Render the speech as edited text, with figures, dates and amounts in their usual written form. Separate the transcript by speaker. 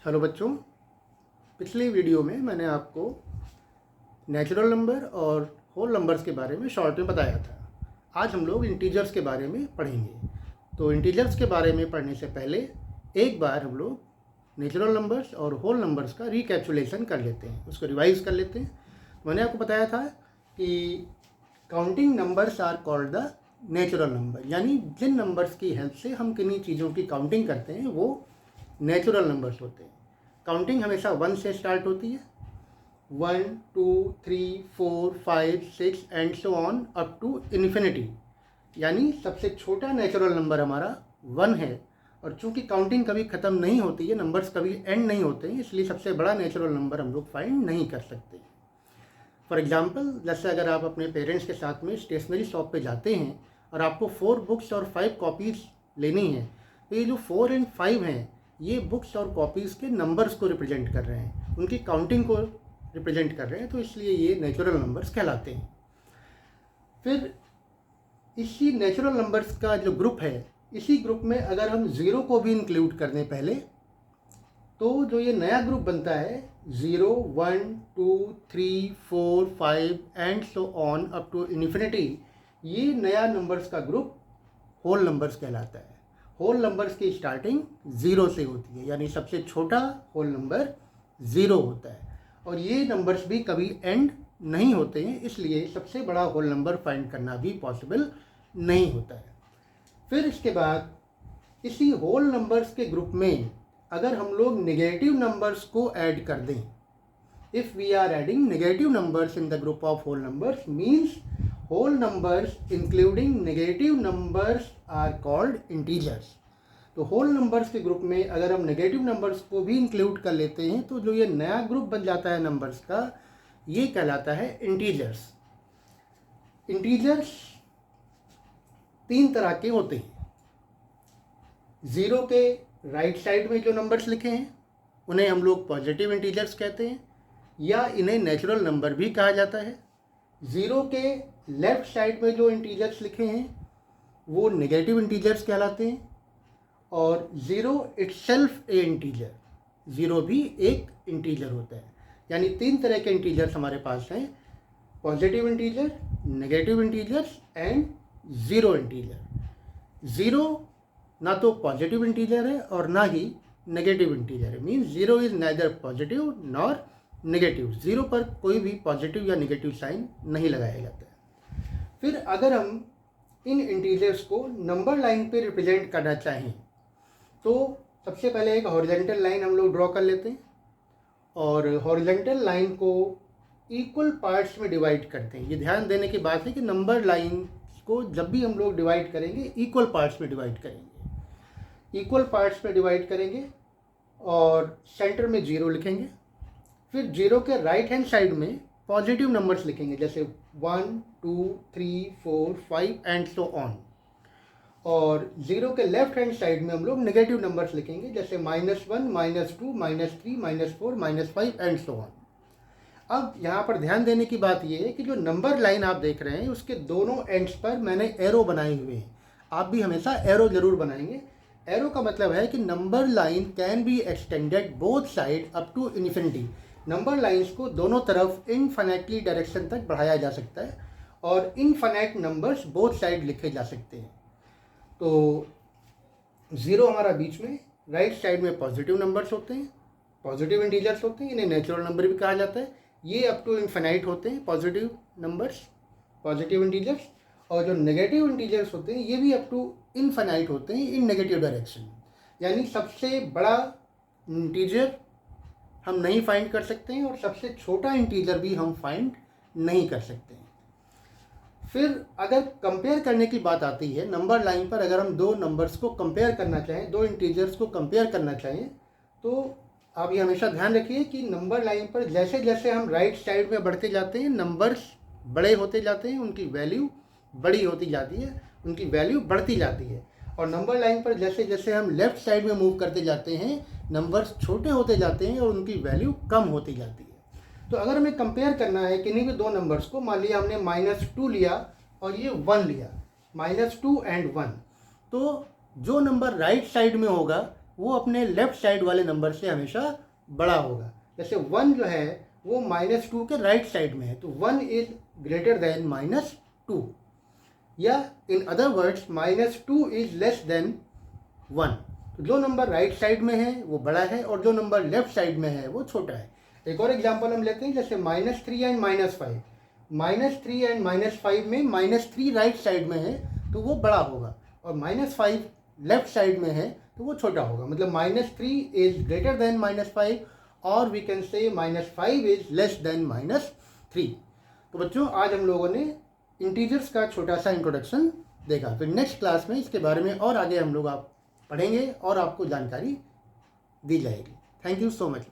Speaker 1: Hello बच्चों, पिछले video में मैंने आपको नेचुरल नंबर और होल नंबर्स के बारे में शॉर्ट में बताया था। आज हम लोग इंटीजर्स के बारे में पढ़ेंगे। तो इंटीजर्स के बारे में पढ़ने से पहले एक बार हम लोग नेचुरल नंबर्स और होल नंबर्स का रिकैप्चुलेशन कर लेते हैं, उसको रिवाइज कर लेते हैं। मैंने आपको बताया था कि counting numbers are called the natural number, यानी जिन नंबर्स की हेल्प से हम किन्हीं चीज़ों की काउंटिंग करते हैं वो नेचुरल नंबर्स होते हैं। काउंटिंग हमेशा 1 से स्टार्ट होती है, 1 2 3 4 5 6 and so on up to infinity. यानी सबसे छोटा नेचुरल नंबर हमारा 1 है, और चूंकि काउंटिंग कभी ख़त्म नहीं होती है, नंबर्स कभी एंड नहीं होते हैं, इसलिए सबसे बड़ा नेचुरल नंबर हम लोग फाइंड नहीं कर सकते। फॉर एग्जाम्पल, जैसे अगर आप अपने पेरेंट्स के साथ में स्टेशनरी शॉप पे जाते हैं और आपको 4 बुक्स और 5 कॉपीज़ लेनी है, तो ये जो 4 एंड 5 हैं ये बुक्स और कॉपीज़ के नंबर्स को रिप्रेजेंट कर रहे हैं, उनकी काउंटिंग को रिप्रेजेंट कर रहे हैं, तो इसलिए ये नेचुरल नंबर्स कहलाते हैं। फिर इसी नेचुरल नंबर्स का जो ग्रुप है, इसी ग्रुप में अगर हम ज़ीरो को भी इंक्लूड कर दें पहले, तो जो ये नया ग्रुप बनता है 0 1 2 3 4 5 and so on up to infinity, ये नया नंबर्स का ग्रुप होल नंबर्स कहलाता है। होल नंबर्स की स्टार्टिंग 0 से होती है, यानी सबसे छोटा होल नंबर 0 होता है, और ये नंबर्स भी कभी एंड नहीं होते हैं, इसलिए सबसे बड़ा होल नंबर फाइंड करना भी पॉसिबल नहीं होता है। फिर इसके बाद इसी होल नंबर्स के ग्रुप में अगर हम लोग नेगेटिव नंबर्स को ऐड कर दें, if we are adding negative numbers in the group of whole numbers, means whole numbers including negative numbers are called integers। तो होल नंबर्स के ग्रुप में अगर हम नेगेटिव नंबर्स को भी इंक्लूड कर लेते हैं, तो जो ये नया ग्रुप बन जाता है नंबर्स का, ये कहलाता है इंटीजर्स। इंटीजर्स 3 तरह के होते हैं। 0 के राइट साइड में जो नंबर्स लिखे हैं उन्हें हम लोग पॉजिटिव इंटीजर्स कहते हैं, या इन्हें नेचुरल नंबर भी कहा जाता है। 0 के लेफ्ट साइड में जो इंटीजर्स लिखे हैं वो नेगेटिव इंटीजर्स कहलाते हैं, और 0 इटसेल्फ ए इंटीजर, 0 भी एक इंटीजर होता है। यानी 3 तरह के इंटीजर्स हमारे पास हैं, positive integer, negative integers and 0 integer. 0 ना तो पॉजिटिव इंटीजर है और ना ही नेगेटिव इंटीजर है, means 0 is neither positive nor negative. 0 पर कोई भी पॉजिटिव या नेगेटिव साइन नहीं लगाया जाता है। फिर अगर हम इन इंटीजर्स को नंबर लाइन पे रिप्रेजेंट करना चाहें, तो सबसे पहले एक हॉरिजॉन्टल लाइन हम लोग ड्रॉ कर लेते हैं, और हॉरिजॉन्टल लाइन को इक्वल पार्ट्स में डिवाइड करते हैं। ये ध्यान देने की बात है कि नंबर लाइन को जब भी हम लोग डिवाइड करेंगे इक्वल पार्ट्स में डिवाइड करेंगे। इक्वल पार्ट्स में डिवाइड करेंगे और सेंटर में 0 लिखेंगे। फिर 0 के राइट हैंड साइड में पॉजिटिव नंबर्स लिखेंगे, जैसे 1 2 3 4 5 एंड सो ऑन, और 0 के लेफ्ट हैंड साइड में हम लोग नेगेटिव नंबर्स लिखेंगे, जैसे -1 -2 -3 -4 -5 एंड सो ऑन। अब यहाँ पर ध्यान देने की बात ये है कि जो नंबर लाइन आप देख रहे हैं उसके दोनों एंड्स पर मैंने एरो बनाए हुए हैं। आप भी हमेशा एरो जरूर बनाएंगे। एरो का मतलब है कि number line can be extended both side up to infinity. Number lines को दोनों तरफ इनफाइनाइटली डायरेक्शन तक बढ़ाया जा सकता है, और इनफाइनाइट नंबर्स बोथ साइड लिखे जा सकते हैं। तो 0 हमारा बीच में, राइट साइड में पॉजिटिव नंबर्स होते हैं, पॉजिटिव इंटीजर्स होते हैं, इन्हें नेचुरल नंबर भी कहा जाता है। ये अप टू इनफाइनाइट होते हैं पॉजिटिव नंबर्स, पॉजिटिव इंटीजर्स, और जो नेगेटिव इंटीजर्स होते हैं ये भी अप टू इनफाइनाइट होते हैं इन नेगेटिव डायरेक्शन। यानी सबसे बड़ा इंटीजर हम नहीं फाइंड कर सकते हैं, और सबसे छोटा इंटीजर भी हम फाइंड नहीं कर सकते हैं। फिर अगर कंपेयर करने की बात आती है नंबर लाइन पर, अगर हम दो नंबर्स को कंपेयर करना चाहें, दो इंटीजर्स को कंपेयर करना चाहें, तो आप ये हमेशा ध्यान रखिए कि नंबर लाइन पर जैसे जैसे हम राइट साइड में बढ़ते जाते हैं नंबर्स बड़े होते जाते हैं, उनकी वैल्यू बड़ी होती जाती है, उनकी वैल्यू बढ़ती जाती है। और नंबर लाइन पर जैसे जैसे हम लेफ़्ट साइड में मूव करते जाते हैं नंबर्स छोटे होते जाते हैं और उनकी वैल्यू कम होती जाती है। तो अगर हमें कंपेयर करना है किन्हीं भी दो नंबर्स को, मान लिया हमने -2 लिया और ये 1 लिया, -2 एंड 1, तो जो नंबर राइट साइड में होगा वो अपने लेफ्ट साइड वाले नंबर से हमेशा बड़ा होगा। जैसे 1 जो है वो -2 के राइट साइड में है, तो 1 इज ग्रेटर देन -2, या in other words -2 is less than 1। तो जो नंबर राइट साइड में है वो बड़ा है और जो नंबर लेफ्ट साइड में है वो छोटा है। एक और एग्जांपल हम लेते हैं, जैसे -3 एंड -5। -3 एंड -5 में -3 राइट साइड में है तो वो बड़ा होगा, और -5 लेफ्ट साइड में है तो वो छोटा होगा। मतलब -3 इज ग्रेटर देन -5, और we can say -5 is less than -3। तो बच्चों, आज हम लोगों ने इंटीजर्स का छोटा सा इंट्रोडक्शन देखा। फिर नेक्स्ट क्लास में इसके बारे में और आगे हम लोग आप पढ़ेंगे और आपको जानकारी दी जाएगी। Thank you so much.